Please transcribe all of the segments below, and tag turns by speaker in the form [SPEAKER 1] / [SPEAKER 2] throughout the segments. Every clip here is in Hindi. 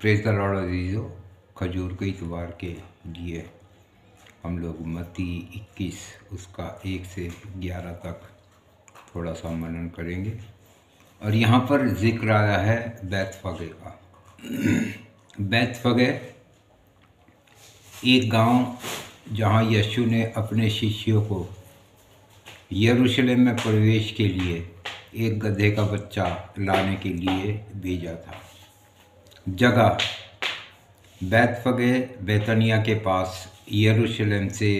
[SPEAKER 1] प्रेज़ द लॉर्ड अज़ीज़ों, खजूर के इतवार के लिए हम लोग मत्ती 21 उसका 1 से 11 तक थोड़ा सा मनन करेंगे। और यहाँ पर जिक्र आया है बैतफगे का। बैतफगे एक गांव जहाँ यीशु ने अपने शिष्यों को यरूशलेम में प्रवेश के लिए एक गधे का बच्चा लाने के लिए भेजा था। जगह बैतफगे बेतनिया के पास यरूशलेम से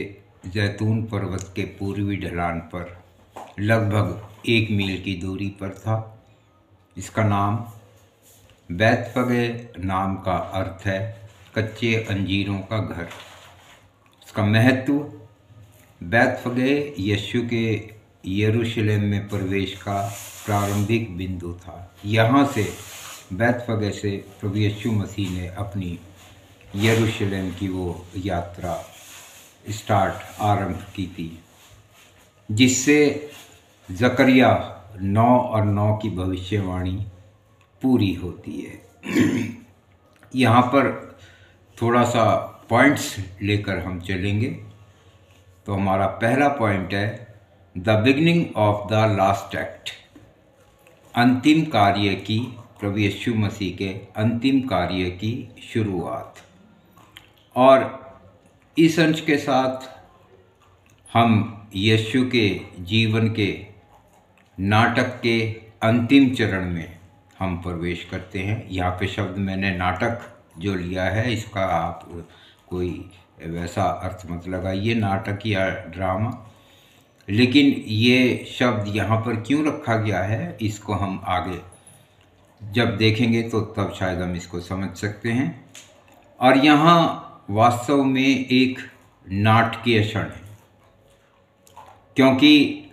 [SPEAKER 1] जैतून पर्वत के पूर्वी ढलान पर लगभग 1 मील की दूरी पर था। इसका नाम बैतफगे नाम का अर्थ है कच्चे अंजीरों का घर। इसका महत्व बैतफगे यीशु के यरूशलेम में प्रवेश का प्रारंभिक बिंदु था। यहाँ से बैतफगे से प्रभु यीशु मसीह ने अपनी यरूशलेम की वो यात्रा आरंभ की थी, जिससे जकरिया 9 और 9 की भविष्यवाणी पूरी होती है। यहाँ पर थोड़ा सा पॉइंट्स लेकर हम चलेंगे। तो हमारा पहला पॉइंट है the beginning of the last act, अंतिम कार्य की, प्रभु यीशु मसीह के अंतिम कार्य की शुरुआत। और इस अंश के साथ हम यीशु के जीवन के नाटक के अंतिम चरण में हम प्रवेश करते हैं। यहाँ पे शब्द मैंने नाटक जो लिया है, इसका आप कोई वैसा अर्थ मत लगाइए, नाटक या ड्रामा। लेकिन ये शब्द यहाँ पर क्यों रखा गया है, इसको हम आगे जब देखेंगे तो तब शायद हम इसको समझ सकते हैं। और यहाँ वास्तव में एक नाटकीय क्षण है, क्योंकि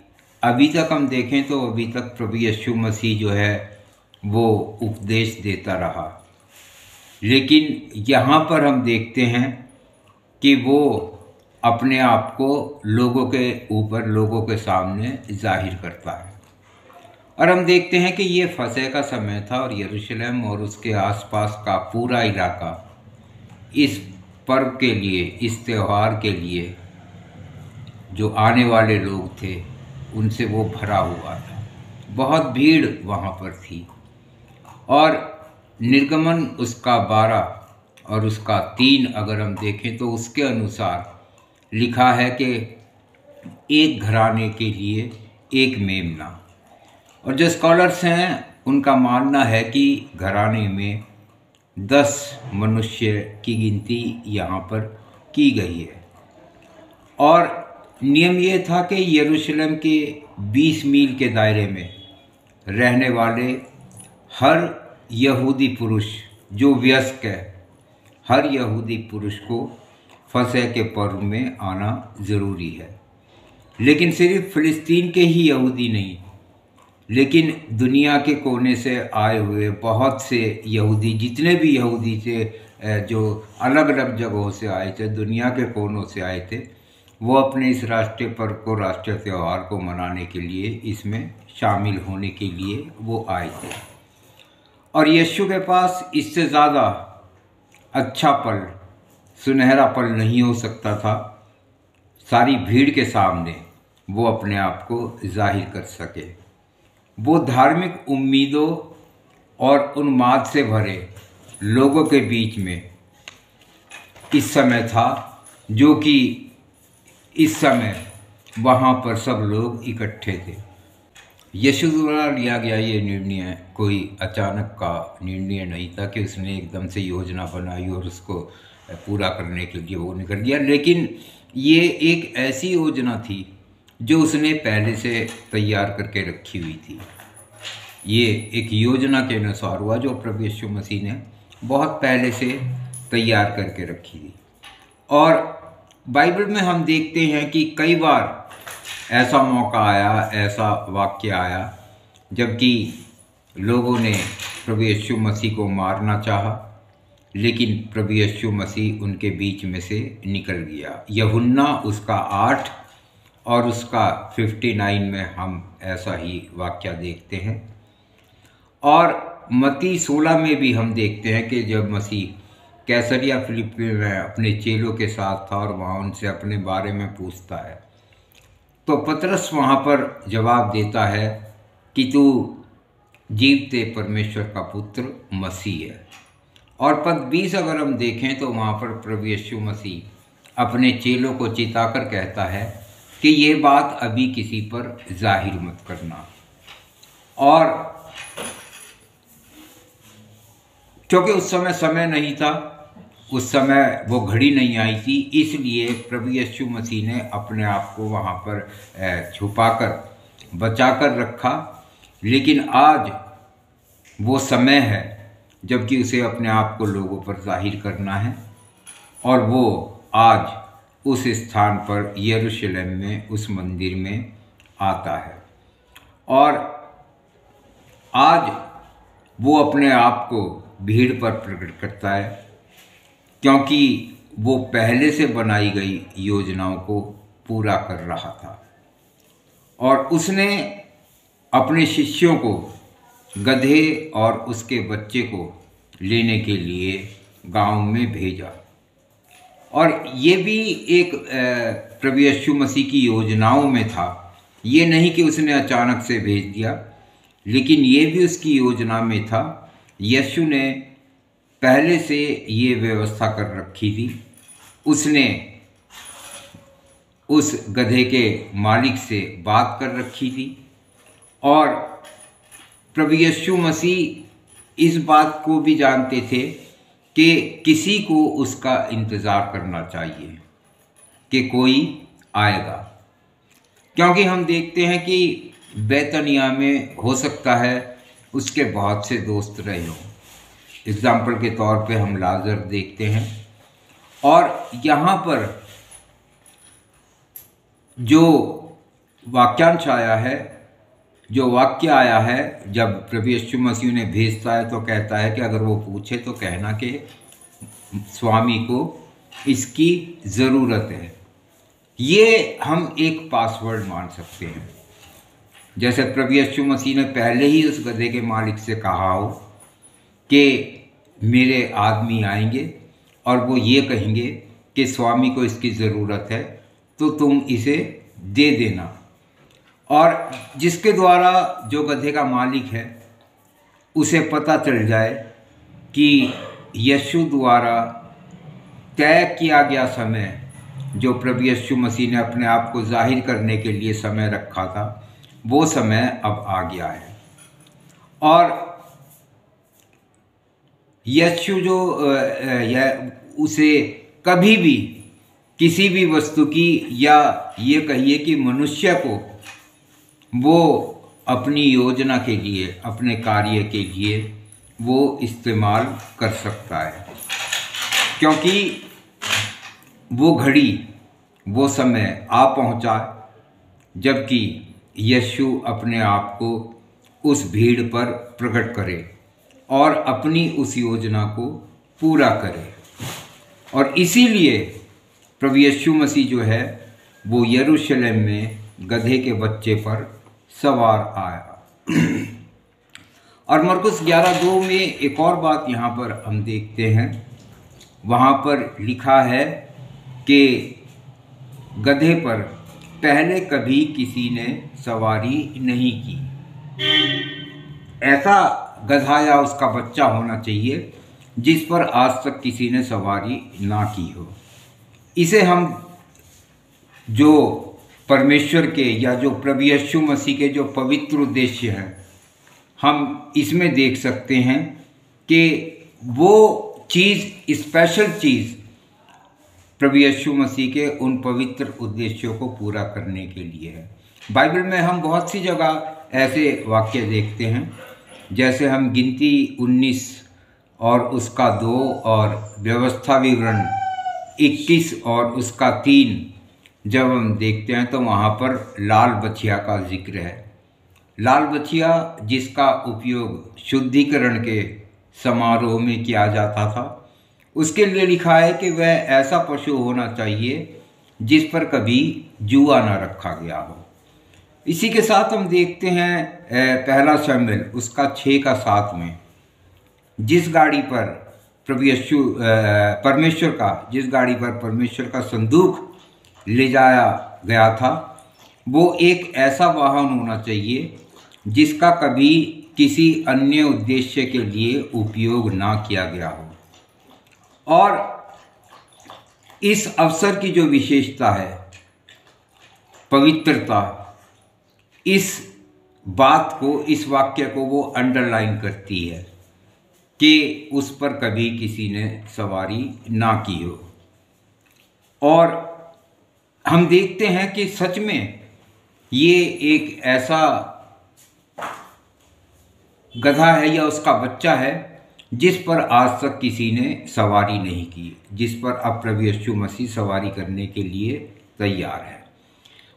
[SPEAKER 1] अभी तक हम देखें तो अभी तक प्रभु यीशु मसीह जो है वो उपदेश देता रहा, लेकिन यहाँ पर हम देखते हैं कि वो अपने आप को लोगों के ऊपर, लोगों के सामने जाहिर करता है। और हम देखते हैं कि ये फसह का समय था और यरूशलेम और उसके आसपास का पूरा इलाका इस पर्व के लिए, इस त्यौहार के लिए जो आने वाले लोग थे उनसे वो भरा हुआ था। बहुत भीड़ वहाँ पर थी। और निर्गमन उसका 12 और उसका 3 अगर हम देखें तो उसके अनुसार लिखा है कि एक घराने के लिए एक मेमना। और जो स्कॉलर्स हैं उनका मानना है कि घराने में 10 मनुष्य की गिनती यहाँ पर की गई है। और नियम ये था कि यरूशलेम के 20 मील के दायरे में रहने वाले हर यहूदी पुरुष जो वयस्क है, हर यहूदी पुरुष को फसह के पर्व में आना ज़रूरी है। लेकिन सिर्फ फ़िलिस्तीन के ही यहूदी नहीं, लेकिन दुनिया के कोने से आए हुए बहुत से यहूदी, जितने भी यहूदी थे जो अलग अलग जगहों से आए थे, दुनिया के कोनों से आए थे, वो अपने इस राष्ट्रीय पर्व को, राष्ट्रीय त्यौहार को मनाने के लिए, इसमें शामिल होने के लिए वो आए थे। और यीशु के पास इससे ज़्यादा अच्छा पल, सुनहरा पल नहीं हो सकता था सारी भीड़ के सामने वो अपने आप को जाहिर कर सके। वो धार्मिक उम्मीदों और उन्माद से भरे लोगों के बीच में इस समय था, जो कि इस समय वहाँ पर सब लोग इकट्ठे थे। यीशु द्वारा लिया गया ये निर्णय कोई अचानक का निर्णय नहीं था कि उसने एकदम से योजना बनाई और उसको पूरा करने के लिए वो निकल गया, लेकिन ये एक ऐसी योजना थी जो उसने पहले से तैयार करके रखी हुई थी। ये एक योजना के अनुसार हुआ जो प्रभु यीशु मसीह ने बहुत पहले से तैयार करके रखी थी। और बाइबल में हम देखते हैं कि कई बार ऐसा मौका आया, ऐसा वाक्य आया जबकि लोगों ने प्रभु यीशु मसीह को मारना चाहा, लेकिन प्रभु यीशु मसीह उनके बीच में से निकल गया। यूहन्ना उसका 8 और उसका 59 में हम ऐसा ही वाक्य देखते हैं। और मत्ती 16 में भी हम देखते हैं कि जब मसीह कैसरिया फिलिप्पी में अपने चेलों के साथ था और वहाँ उनसे अपने बारे में पूछता है, तो पतरस वहाँ पर जवाब देता है कि तू जीवते परमेश्वर का पुत्र मसीह है। और पद 20 अगर हम देखें तो वहाँ पर प्रभु यीशु मसीह अपने चेलों को चिताकर कहता है कि ये बात अभी किसी पर जाहिर मत करना। और क्योंकि उस समय नहीं था, उस समय वो घड़ी नहीं आई थी, इसलिए प्रभु यीशु मसीह ने अपने आप को वहाँ पर छुपाकर बचाकर रखा। लेकिन आज वो समय है जबकि उसे अपने आप को लोगों पर जाहिर करना है, और वो आज उस स्थान पर यरूशलेम में उस मंदिर में आता है। और आज वो अपने आप को भीड़ पर प्रकट करता है, क्योंकि वो पहले से बनाई गई योजनाओं को पूरा कर रहा था। और उसने अपने शिष्यों को गधे और उसके बच्चे को लेने के लिए गांव में भेजा। और ये भी एक प्रभु यीशु मसीह की योजनाओं में था। ये नहीं कि उसने अचानक से भेज दिया, लेकिन ये भी उसकी योजना में था। यीशु ने पहले से ये व्यवस्था कर रखी थी। उसने उस गधे के मालिक से बात कर रखी थी, और प्रभु यीशु मसीह इस बात को भी जानते थे कि किसी को उसका इंतज़ार करना चाहिए कि कोई आएगा। क्योंकि हम देखते हैं कि बैतनिया में हो सकता है उसके बहुत से दोस्त रहे हों। एग्जाम्पल के तौर पे हम लाजर देखते हैं, और यहाँ पर जो वाक्यांश आया है, जो वाक्य आया है, जब प्रभु यीशु मसीह ने भेजता है तो कहता है कि अगर वो पूछे तो कहना कि स्वामी को इसकी ज़रूरत है। ये हम एक पासवर्ड मान सकते हैं। जैसे प्रभु यीशु मसीह ने पहले ही उस गधे के मालिक से कहा हो कि मेरे आदमी आएंगे और वो ये कहेंगे कि स्वामी को इसकी ज़रूरत है तो तुम इसे दे देना। और जिसके द्वारा जो गधे का मालिक है उसे पता चल जाए कि यीशु द्वारा तय किया गया समय, जो प्रभु यीशु मसीह ने अपने आप को जाहिर करने के लिए समय रखा था, वो समय अब आ गया है। और यीशु जो उसे कभी भी किसी भी वस्तु की, या ये कहिए कि मनुष्य को, वो अपनी योजना के लिए, अपने कार्य के लिए वो इस्तेमाल कर सकता है। क्योंकि वो घड़ी, वो समय आ पहुंचा जबकि यीशु अपने आप को उस भीड़ पर प्रकट करे और अपनी उस योजना को पूरा करे। और इसीलिए प्रभु यीशु मसीह जो है वो यरूशलेम में गधे के बच्चे पर सवार आया। और मरकुस 11:2 में एक और बात यहाँ पर हम देखते हैं। वहाँ पर लिखा है कि गधे पर पहले कभी किसी ने सवारी नहीं की। ऐसा गधा या उसका बच्चा होना चाहिए जिस पर आज तक किसी ने सवारी ना की हो। इसे हम जो परमेश्वर के, या जो प्रभु यीशु मसीह के जो पवित्र उद्देश्य हैं, हम इसमें देख सकते हैं कि वो चीज़, स्पेशल चीज़ प्रभु यीशु मसीह के उन पवित्र उद्देश्यों को पूरा करने के लिए है। बाइबल में हम बहुत सी जगह ऐसे वाक्य देखते हैं, जैसे हम गिनती 19 और उसका 2 और व्यवस्था विवरण 21 और उसका 3 जब हम देखते हैं तो वहाँ पर लाल बछिया का जिक्र है। लाल बछिया जिसका उपयोग शुद्धिकरण के समारोह में किया जाता था, उसके लिए लिखा है कि वह ऐसा पशु होना चाहिए जिस पर कभी जुआ न रखा गया हो। इसी के साथ हम देखते हैं पहला शमूएल उसका 6 का 7 में जिस गाड़ी पर प्रभु यीशु जिस गाड़ी पर परमेश्वर का संदूक ले जाया गया था, वो एक ऐसा वाहन होना चाहिए जिसका कभी किसी अन्य उद्देश्य के लिए उपयोग ना किया गया हो। और इस अवसर की जो विशेषता है, पवित्रता, इस बात को, इस वाक्य को वो अंडरलाइन करती है कि उस पर कभी किसी ने सवारी ना की हो। और हम देखते हैं कि सच में ये एक ऐसा गधा है या उसका बच्चा है जिस पर आज तक किसी ने सवारी नहीं की, जिस पर अब प्रभु यीशु मसीह सवारी करने के लिए तैयार है।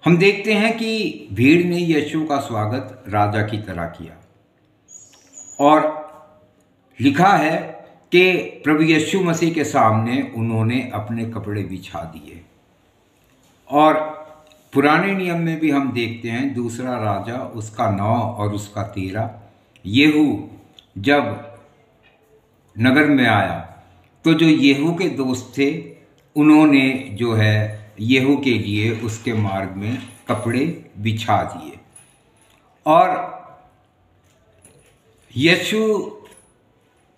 [SPEAKER 1] हम देखते हैं कि भीड़ ने यीशु का स्वागत राजा की तरह किया, और लिखा है कि प्रभु यीशु मसीह के सामने उन्होंने अपने कपड़े बिछा दिए। और पुराने नियम में भी हम देखते हैं, दूसरा राजा उसका 9 और उसका 13, येहू जब नगर में आया तो जो येहू के दोस्त थे उन्होंने जो है येहू के लिए उसके मार्ग में कपड़े बिछा दिए। और यीशु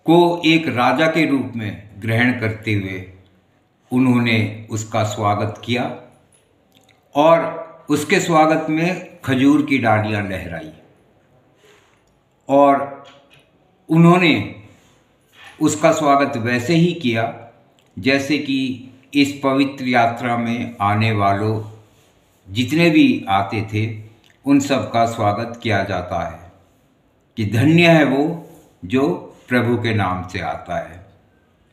[SPEAKER 1] को एक राजा के रूप में ग्रहण करते हुए उन्होंने उसका स्वागत किया, और उसके स्वागत में खजूर की डालियां लहराई, और उन्होंने उसका स्वागत वैसे ही किया जैसे कि इस पवित्र यात्रा में आने वालों जितने भी आते थे उन सब का स्वागत किया जाता है कि धन्य है वो जो प्रभु के नाम से आता है।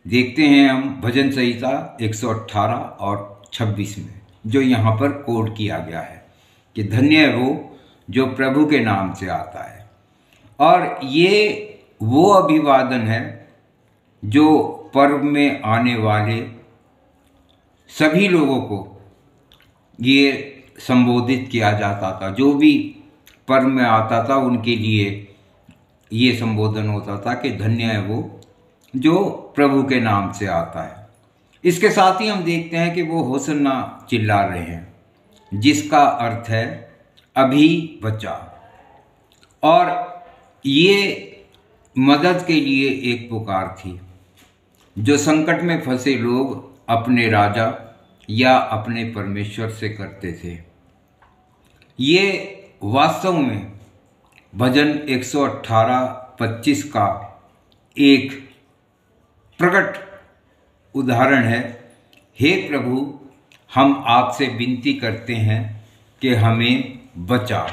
[SPEAKER 1] देखते हैं हम भजन संहिता 118 और 26 में जो यहाँ पर कोड किया गया है कि धन्य है वो जो प्रभु के नाम से आता है। और ये वो अभिवादन है जो पर्व में आने वाले सभी लोगों को ये संबोधित किया जाता था। जो भी पर्व में आता था उनके लिए ये संबोधन होता था कि धन्य है वो जो प्रभु के नाम से आता है। इसके साथ ही हम देखते हैं कि वो होसन्ना चिल्ला रहे हैं, जिसका अर्थ है अभी बचा। और ये मदद के लिए एक पुकार थी जो संकट में फंसे लोग अपने राजा या अपने परमेश्वर से करते थे। ये वास्तव में भजन 118:25 का एक प्रकट उदाहरण है। हे प्रभु, हम आपसे विनती करते हैं कि हमें बचा।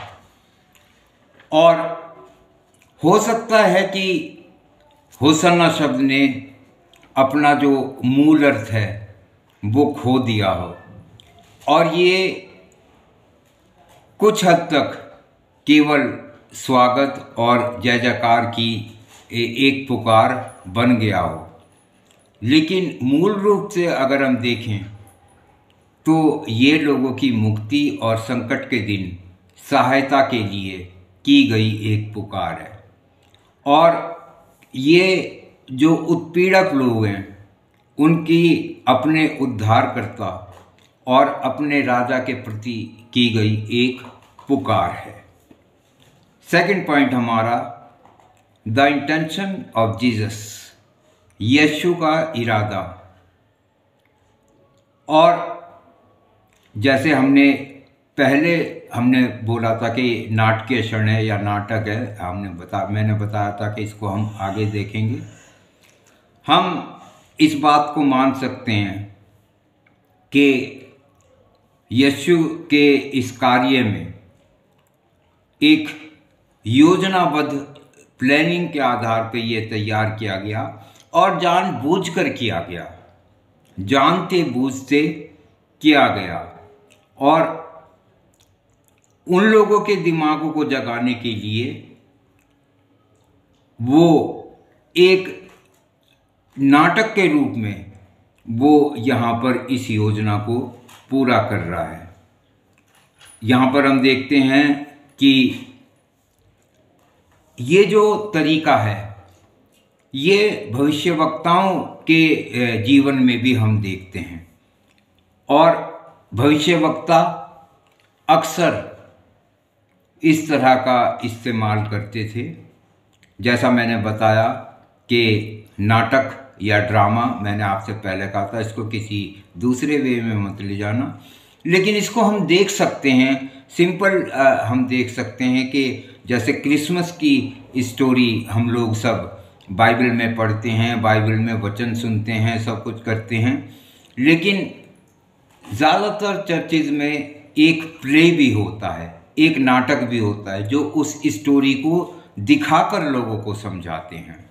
[SPEAKER 1] और हो सकता है कि होसन्ना शब्द ने अपना जो मूल अर्थ है वो खो दिया हो, और ये कुछ हद तक केवल स्वागत और जय जयकार की एक पुकार बन गया हो। लेकिन मूल रूप से अगर हम देखें तो ये लोगों की मुक्ति और संकट के दिन सहायता के लिए की गई एक पुकार है। और ये जो उत्पीड़क लोग हैं उनकी अपने उद्धारकर्ता और अपने राजा के प्रति की गई एक पुकार है। सेकंड पॉइंट हमारा द इंटेंशन ऑफ जीसस, यीशु का इरादा। और जैसे हमने बोला था कि नाटकीय क्षण है या नाटक है, मैंने बताया था कि इसको हम आगे देखेंगे। हम इस बात को मान सकते हैं कि यीशु के इस कार्य में एक योजनाबद्ध प्लानिंग के आधार पर यह तैयार किया गया और जानबूझकर किया गया, जानते बूझते किया गया। और उन लोगों के दिमागों को जगाने के लिए वो एक नाटक के रूप में वो यहाँ पर इस योजना को पूरा कर रहा है। यहाँ पर हम देखते हैं कि ये जो तरीका है ये भविष्यवक्ताओं के जीवन में भी हम देखते हैं। और भविष्यवक्ता अक्सर इस तरह का इस्तेमाल करते थे, जैसा मैंने बताया कि नाटक या ड्रामा, मैंने आपसे पहले कहा था इसको किसी दूसरे वे में मत ले जाना, लेकिन इसको हम देख सकते हैं सिंपल। हम देख सकते हैं कि जैसे क्रिसमस की स्टोरी हम लोग सब बाइबल में पढ़ते हैं, बाइबल में वचन सुनते हैं, सब कुछ करते हैं, लेकिन ज़्यादातर चर्चेज में एक प्ले भी होता है, एक नाटक भी होता है जो उस स्टोरी को दिखाकर लोगों को समझाते हैं।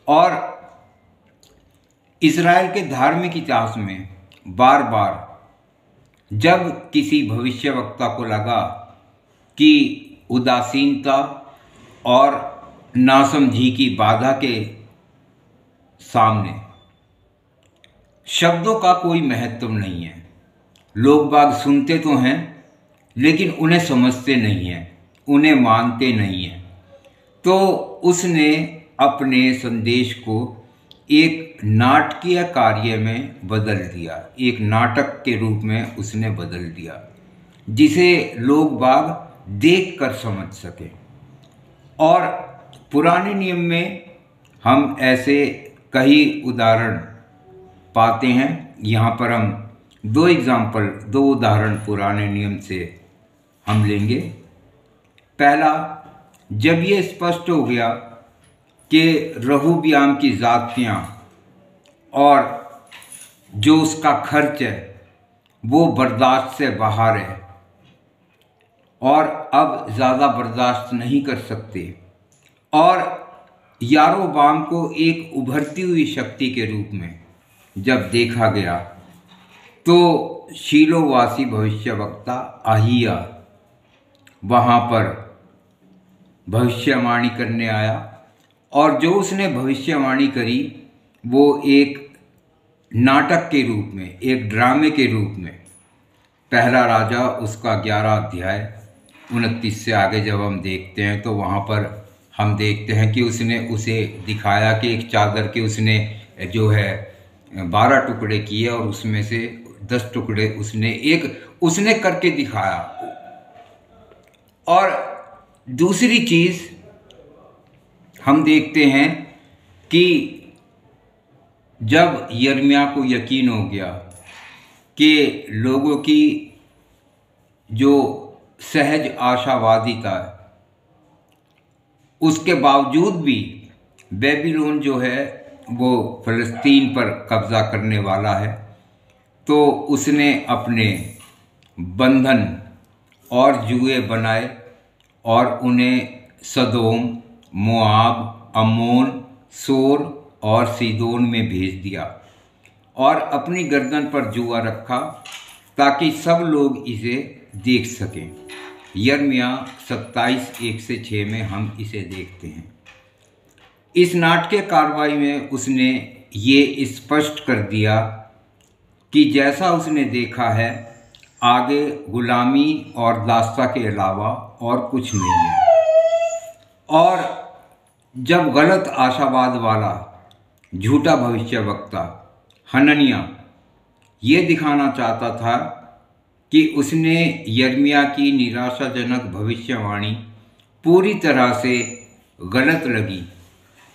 [SPEAKER 1] और इज़राइल के धार्मिक इतिहास में बार बार जब किसी भविष्यवक्ता को लगा कि उदासीनता और नासमझी की बाधा के सामने शब्दों का कोई महत्व नहीं है, लोग बाग सुनते तो हैं लेकिन उन्हें समझते नहीं हैं, उन्हें मानते नहीं हैं, तो उसने अपने संदेश को एक नाटकीय कार्य में बदल दिया, एक नाटक के रूप में उसने बदल दिया, जिसे लोग बाग देख कर समझ सके। और पुराने नियम में हम ऐसे कई उदाहरण पाते हैं। यहाँ पर हम दो उदाहरण पुराने नियम से हम लेंगे। पहला, जब ये स्पष्ट हो गया कि रहूब्याम की जातियाँ और जो उसका खर्च है वो बर्दाश्त से बाहर है और अब ज़्यादा बर्दाश्त नहीं कर सकते, और यारोबाम को एक उभरती हुई शक्ति के रूप में जब देखा गया, तो शीलोवासी भविष्यवक्ता अहिया वहाँ पर भविष्यवाणी करने आया, और जो उसने भविष्यवाणी करी वो एक नाटक के रूप में, एक ड्रामे के रूप में। पहला राजा उसका 11 अध्याय 29 से आगे जब हम देखते हैं तो वहाँ पर हम देखते हैं कि उसने उसे दिखाया कि एक चादर के उसने जो है 12 टुकड़े किए और उसमें से 10 टुकड़े उसने करके दिखाया। और दूसरी चीज़ हम देखते हैं कि जब यिर्मयाह को यकीन हो गया कि लोगों की जो सहज आशावादिता है उसके बावजूद भी बेबीलोन जो है वो फ़लस्तीन पर कब्ज़ा करने वाला है, तो उसने अपने बंधन और जुए बनाए और उन्हें सदोम, मोआब, अम्मोन, सोर और सीदोन में भेज दिया और अपनी गर्दन पर जुआ रखा ताकि सब लोग इसे देख सकें। यिर्मयाह 27:1-6 में हम इसे देखते हैं। इस नाटकीय कार्रवाई में उसने ये स्पष्ट कर दिया कि जैसा उसने देखा है आगे गुलामी और दास्ता के अलावा और कुछ नहीं है। और जब गलत आशावाद वाला झूठा भविष्यवक्ता हनन्याह ये दिखाना चाहता था कि उसने यिर्मयाह की निराशाजनक भविष्यवाणी पूरी तरह से गलत लगी,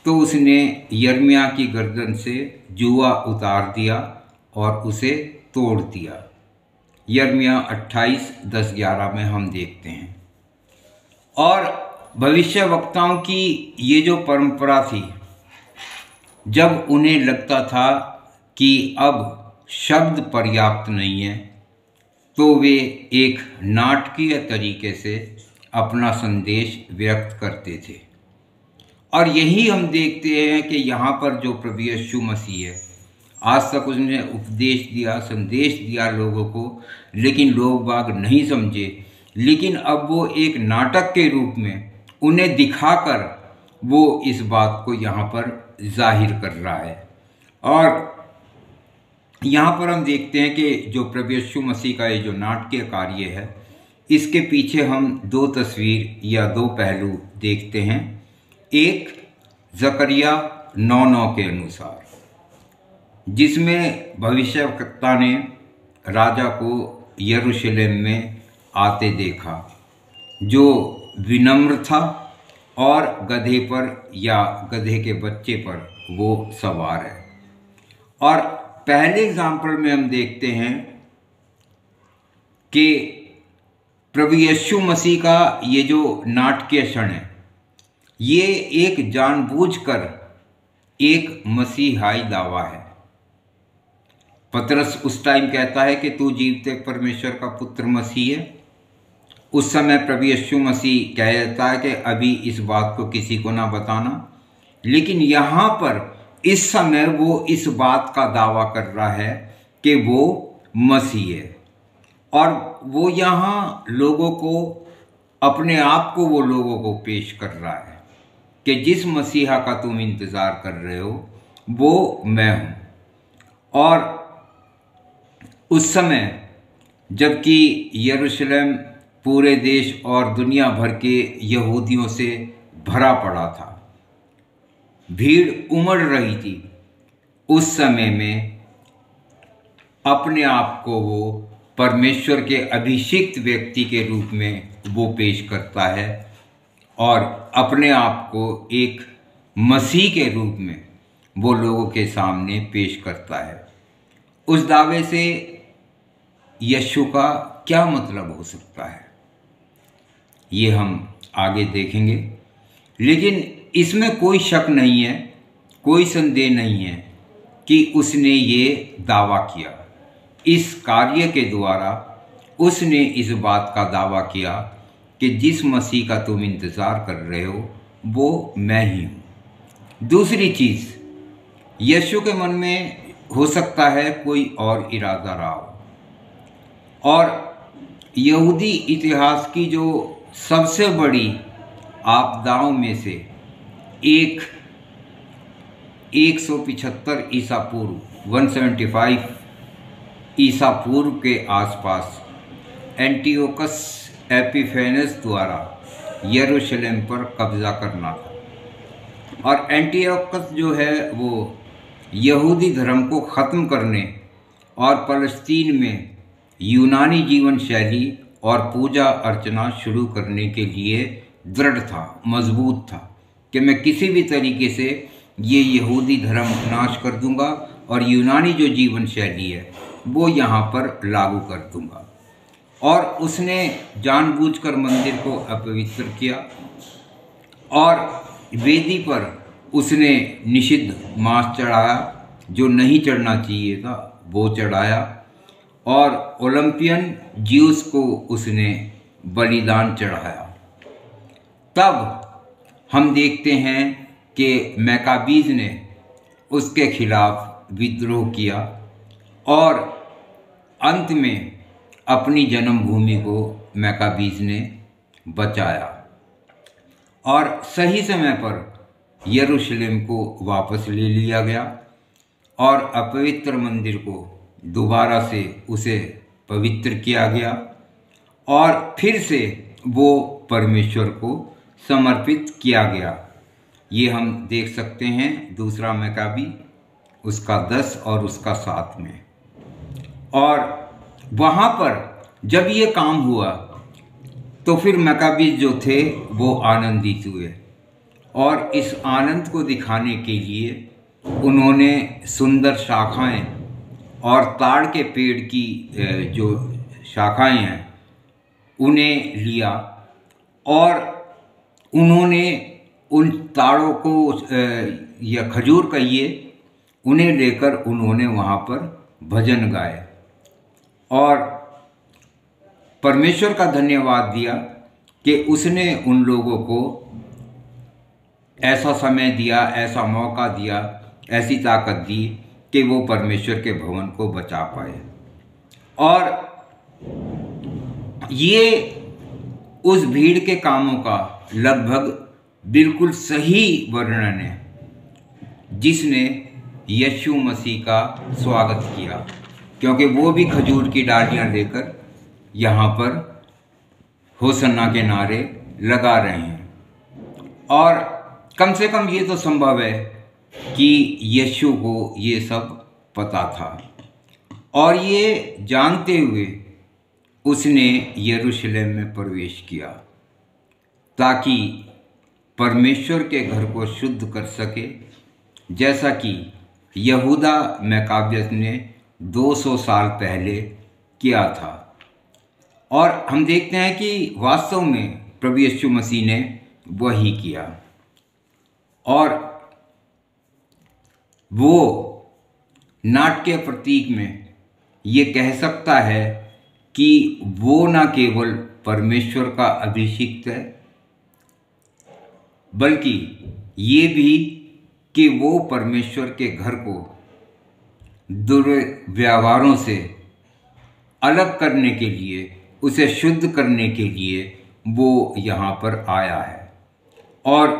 [SPEAKER 1] तो उसने यिर्मयाह की गर्दन से जुआ उतार दिया और उसे तोड़ दिया। यिर्मयाह 28:10-11 में हम देखते हैं। और भविष्यवक्ताओं की ये जो परंपरा थी, जब उन्हें लगता था कि अब शब्द पर्याप्त नहीं है, तो वे एक नाटकीय तरीके से अपना संदेश व्यक्त करते थे। और यही हम देखते हैं कि यहाँ पर जो प्रभु यीशु मसीह है, आज तक उसने उपदेश दिया, संदेश दिया लोगों को, लेकिन लोग बाग नहीं समझे। लेकिन अब वो एक नाटक के रूप में उन्हें दिखाकर वो इस बात को यहाँ पर जाहिर कर रहा है। और यहाँ पर हम देखते हैं कि जो प्रभु यीशु मसीह का ये जो नाटकीय कार्य है, इसके पीछे हम 2 तस्वीर या 2 पहलू देखते हैं। एक, ज़करिया 9:9 के अनुसार, जिसमें भविष्यवक्ता ने राजा को यरूशलेम में आते देखा, जो विनम्र था और गधे पर या गधे के बच्चे पर वो सवार है। और पहले एग्जाम्पल में हम देखते हैं कि प्रभु यीशु मसीह का ये जो नाटकीय क्षण है, ये एक जानबूझकर एक मसीहाई दावा है। पतरस उस टाइम कहता है कि तू जीवते परमेश्वर का पुत्र मसीह है। उस समय प्रभु यीशु मसीह कह देता है कि अभी इस बात को किसी को ना बताना, लेकिन यहाँ पर इस समय वो इस बात का दावा कर रहा है कि वो मसीह है। और वो यहाँ लोगों को, अपने आप को वो लोगों को पेश कर रहा है कि जिस मसीहा का तुम इंतज़ार कर रहे हो वो मैं हूँ। और उस समय जबकि यरूशलेम पूरे देश और दुनिया भर के यहूदियों से भरा पड़ा था, भीड़ उमड़ रही थी, उस समय में अपने आप को वो परमेश्वर के अभिषिक्त व्यक्ति के रूप में वो पेश करता है और अपने आप को एक मसीह के रूप में वो लोगों के सामने पेश करता है। उस दावे से यीशु का क्या मतलब हो सकता है, ये हम आगे देखेंगे। लेकिन इसमें कोई शक नहीं है, कोई संदेह नहीं है कि उसने ये दावा किया। इस कार्य के द्वारा उसने इस बात का दावा किया कि जिस मसीह का तुम इंतज़ार कर रहे हो वो मैं ही हूँ। दूसरी चीज़, यीशु के मन में हो सकता है कोई और इरादा रहा हो, और यहूदी इतिहास की जो सबसे बड़ी आपदाओं में से एक 175 ईसा पूर्व 175 ईसा पूर्व के आसपास एंटियोकस एपिफेनस द्वारा यरूशलेम पर कब्जा करना था। और एंटियोकस जो है वो यहूदी धर्म को ख़त्म करने और फ़लस्तीन में यूनानी जीवन शैली और पूजा अर्चना शुरू करने के लिए दृढ़ था, मजबूत था कि मैं किसी भी तरीके से ये यहूदी धर्म नाश कर दूंगा और यूनानी जो जीवन शैली है वो यहाँ पर लागू कर दूंगा। और उसने जानबूझकर मंदिर को अपवित्र किया और वेदी पर उसने निषिद्ध मांस चढ़ाया, जो नहीं चढ़ना चाहिए था वो चढ़ाया, और ओलंपियन ज्यूस को उसने बलिदान चढ़ाया। तब हम देखते हैं कि मैकाबीज ने उसके खिलाफ विद्रोह किया और अंत में अपनी जन्मभूमि को मैकाबीज ने बचाया और सही समय पर यरूशलेम को वापस ले लिया गया और अपवित्र मंदिर को दोबारा से उसे पवित्र किया गया और फिर से वो परमेश्वर को समर्पित किया गया। ये हम देख सकते हैं दूसरा मैकाबी उसका 10 और उसका 7 में। और वहाँ पर जब ये काम हुआ तो फिर मैकाबीज जो थे वो आनंदित हुए और इस आनंद को दिखाने के लिए उन्होंने सुंदर शाखाएं और ताड़ के पेड़ की जो शाखाएं हैं उन्हें लिया और उन्होंने उन ताड़ों को या खजूर कहिए उन्हें लेकर उन्होंने वहाँ पर भजन गाए और परमेश्वर का धन्यवाद दिया कि उसने उन लोगों को ऐसा समय दिया, ऐसा मौका दिया, ऐसी ताकत दी कि वो परमेश्वर के भवन को बचा पाए। और ये उस भीड़ के कामों का लगभग बिल्कुल सही वर्णन है जिसने यीशु मसीह का स्वागत किया, क्योंकि वो भी खजूर की डालियां लेकर यहाँ पर होसन्ना के नारे लगा रहे हैं। और कम से कम ये तो संभव है कि यीशु को ये सब पता था, और ये जानते हुए उसने यरूशलेम में प्रवेश किया ताकि परमेश्वर के घर को शुद्ध कर सके, जैसा कि यहूदा मकाबियस ने 200 साल पहले किया था। और हम देखते हैं कि वास्तव में प्रभु यीशु मसीह ने वही किया, और वो नाट्य प्रतीक में ये कह सकता है कि वो न केवल परमेश्वर का अभिषिक्त है, बल्कि ये भी कि वो परमेश्वर के घर को दुर्व्यवहारों से अलग करने के लिए, उसे शुद्ध करने के लिए वो यहाँ पर आया है, और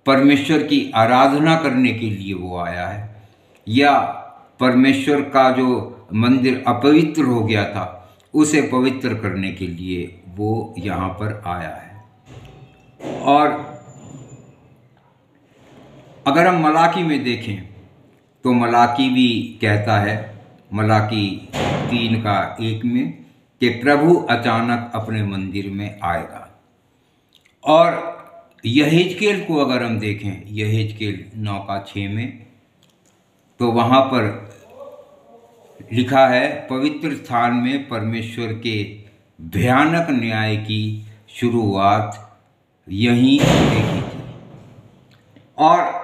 [SPEAKER 1] परमेश्वर की आराधना करने के लिए वो आया है, या परमेश्वर का जो मंदिर अपवित्र हो गया था उसे पवित्र करने के लिए वो यहाँ पर आया है। और अगर हम मलाकी में देखें तो मलाकी भी कहता है, मलाकी 3:1 में, कि प्रभु अचानक अपने मंदिर में आएगा। और यहेजकेल को अगर हम देखें, यहेजकेल 9:6 में, तो वहाँ पर लिखा है, पवित्र स्थान में परमेश्वर के भयानक न्याय की शुरुआत यहीं देखी थी। और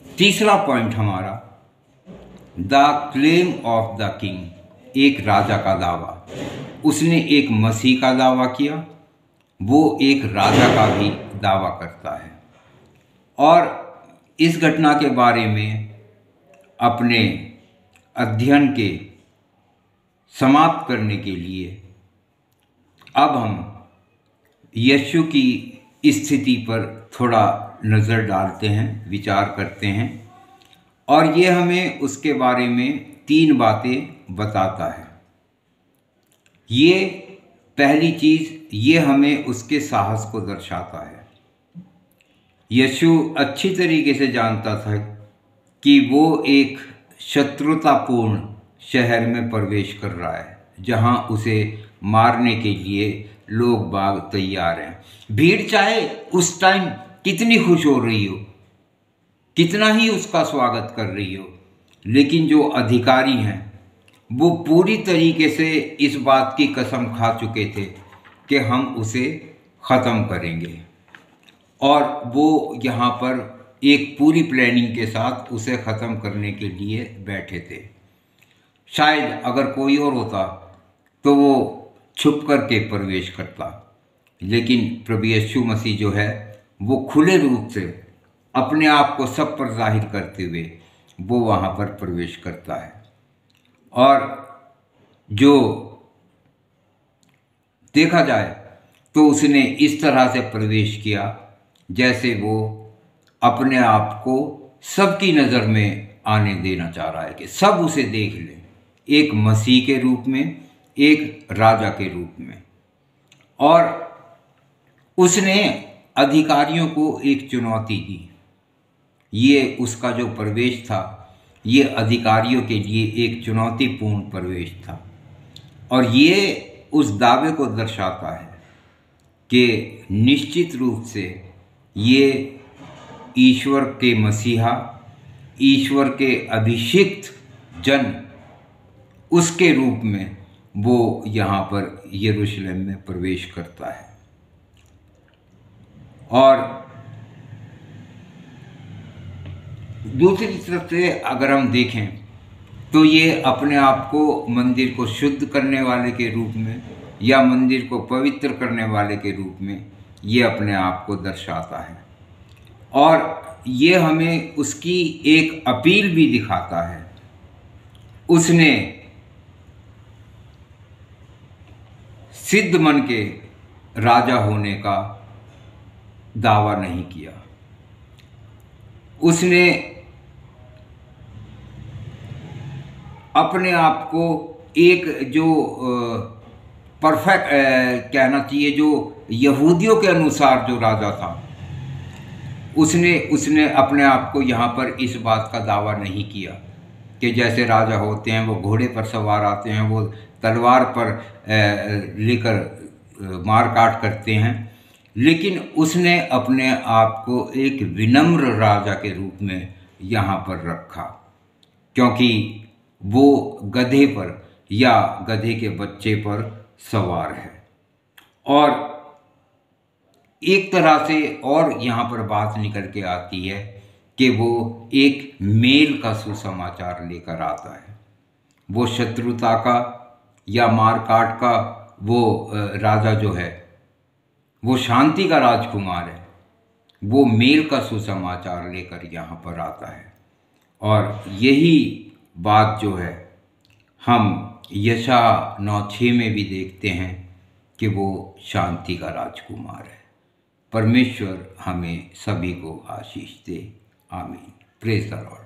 [SPEAKER 1] तीसरा पॉइंट हमारा, the claim of the king, एक राजा का दावा। उसने एक मसीह का दावा किया, वो एक राजा का भी दावा करता है। और इस घटना के बारे में अपने अध्ययन के समाप्त करने के लिए अब हम यीशु की स्थिति पर थोड़ा नज़र डालते हैं, विचार करते हैं, और ये हमें उसके बारे में 3 बातें बताता है। ये पहली चीज़, ये हमें उसके साहस को दर्शाता है। यीशु अच्छी तरीके से जानता था कि वो एक शत्रुतापूर्ण शहर में प्रवेश कर रहा है, जहां उसे मारने के लिए लोग बाग तैयार हैं। भीड़ चाहे उस टाइम कितनी खुश हो रही हो, कितना ही उसका स्वागत कर रही हो, लेकिन जो अधिकारी हैं वो पूरी तरीके से इस बात की कसम खा चुके थे कि हम उसे ख़त्म करेंगे, और वो यहाँ पर एक पूरी प्लानिंग के साथ उसे ख़त्म करने के लिए बैठे थे। शायद अगर कोई और होता तो वो छुप करके प्रवेश करता, लेकिन प्रभु यीशु मसीह जो है वो खुले रूप से अपने आप को सब पर जाहिर करते हुए वो वहाँ पर प्रवेश करता है। और जो देखा जाए तो उसने इस तरह से प्रवेश किया जैसे वो अपने आप को सबकी नज़र में आने देना चाह रहा है, कि सब उसे देख लें, एक मसीह के रूप में, एक राजा के रूप में। और उसने अधिकारियों को एक चुनौती दी। ये उसका जो प्रवेश था, ये अधिकारियों के लिए एक चुनौतीपूर्ण प्रवेश था, और ये उस दावे को दर्शाता है कि निश्चित रूप से ये ईश्वर के मसीहा, ईश्वर के अभिषिक्त जन, उसके रूप में वो यहाँ पर यरूशलेम में प्रवेश करता है। और दूसरी तरफ से अगर हम देखें तो ये अपने आप को मंदिर को शुद्ध करने वाले के रूप में, या मंदिर को पवित्र करने वाले के रूप में ये अपने आप को दर्शाता है। और ये हमें उसकी एक अपील भी दिखाता है। उसने सिद्ध मन के राजा होने का दावा नहीं किया। उसने अपने आप को एक जो परफेक्ट कहना चाहिए, जो यहूदियों के अनुसार जो राजा था उसने उसने अपने आप को यहाँ पर इस बात का दावा नहीं किया कि जैसे राजा होते हैं वो घोड़े पर सवार आते हैं, वो तलवार पर लेकर मार काट करते हैं, लेकिन उसने अपने आप को एक विनम्र राजा के रूप में यहाँ पर रखा, क्योंकि वो गधे पर या गधे के बच्चे पर सवार है। और एक तरह से और यहाँ पर बात निकल के आती है कि वो एक मेल का सुसमाचार लेकर आता है। वो शत्रुता का या मारकाट का वो राजा जो है वो शांति का राजकुमार है, वो मेल का सुसमाचार लेकर यहाँ पर आता है। और यही बात जो है हम यशायाह 9:6 में भी देखते हैं कि वो शांति का राजकुमार है। परमेश्वर हमें सभी को आशीष दे। आमीन। Praise the Lord.